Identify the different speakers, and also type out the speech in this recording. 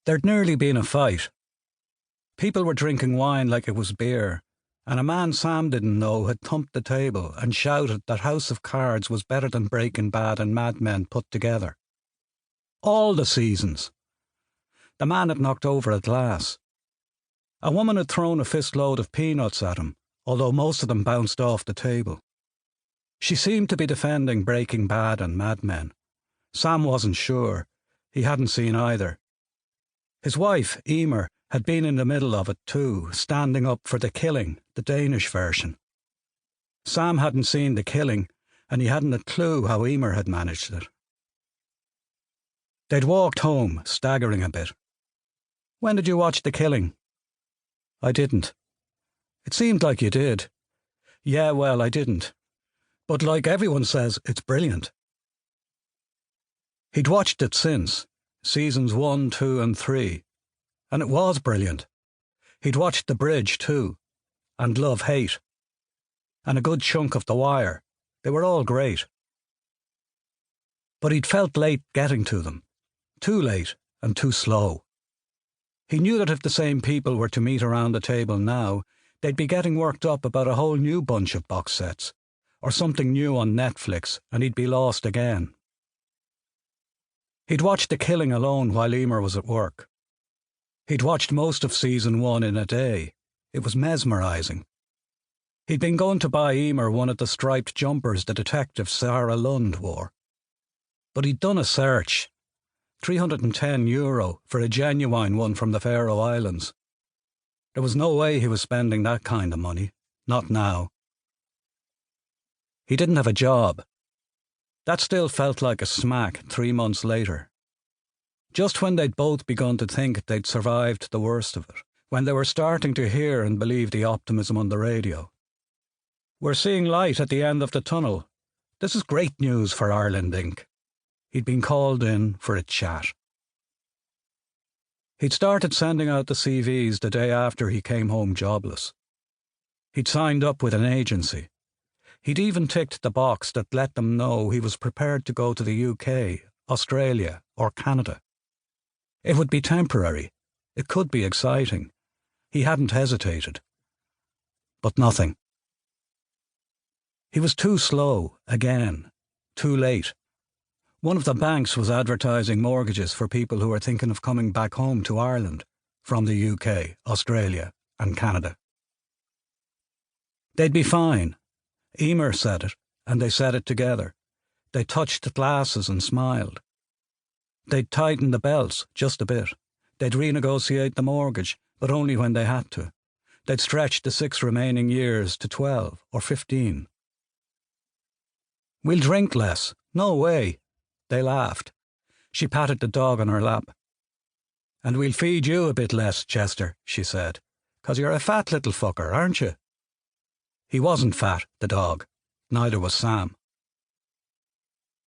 Speaker 1: There'd nearly been a fight. People were drinking wine like it was beer, and a man Sam didn't know had thumped the table and shouted that House of Cards was better than Breaking Bad and Mad Men put together. All the seasons. The man had knocked over a glass. A woman had thrown a fistload of peanuts at him, although most of them bounced off the table. She seemed to be defending Breaking Bad and Mad Men. Sam wasn't sure. He hadn't seen either. His wife, Emer, had been in the middle of it too, standing up for The Killing, the Danish version. Sam hadn't seen The Killing, and he hadn't a clue how Emer had managed it. They'd walked home, staggering a bit. "When did you watch The Killing?" "I didn't." "It seemed like you did." "Yeah, well, I didn't. But like everyone says, it's brilliant." He'd watched it since, seasons 1, 2 and 3, and it was brilliant. He'd watched The Bridge too, and Love Hate, and a good chunk of The Wire. They were all great. But he'd felt late getting to them. Too late and too slow. He knew that if the same people were to meet around the table now, they'd be getting worked up about a whole new bunch of box sets, or something new on Netflix, and he'd be lost again. He'd watched The Killing alone while Emer was at work. He'd watched most of season 1 in a day. It was mesmerising. He'd been going to buy Emer one of the striped jumpers the detective Sarah Lund wore. But he'd done a search. €310 for a genuine one from the Faroe Islands. There was no way he was spending that kind of money. Not now. He didn't have a job. That still felt like a smack 3 months later. Just when they'd both begun to think they'd survived the worst of it, when they were starting to hear and believe the optimism on the radio. "We're seeing light at the end of the tunnel. This is great news for Ireland Inc." He'd been called in for a chat. He'd started sending out the CVs the day after he came home jobless. He'd signed up with an agency. He'd even ticked the box that let them know he was prepared to go to the UK, Australia, or Canada. It would be temporary. It could be exciting. He hadn't hesitated. But nothing. He was too slow, again. Too late. One of the banks was advertising mortgages for people who were thinking of coming back home to Ireland from the UK, Australia, and Canada. They'd be fine. Emer said it, and they said it together. They touched glasses and smiled. They'd tighten the belts just a bit. They'd renegotiate the mortgage, but only when they had to. They'd stretch the 6 remaining years to 12 or 15. "We'll drink less." "No way." They laughed. She patted the dog on her lap. "And we'll feed you a bit less, Chester," she said, "'cause you're a fat little fucker, aren't you?" He wasn't fat, the dog. Neither was Sam.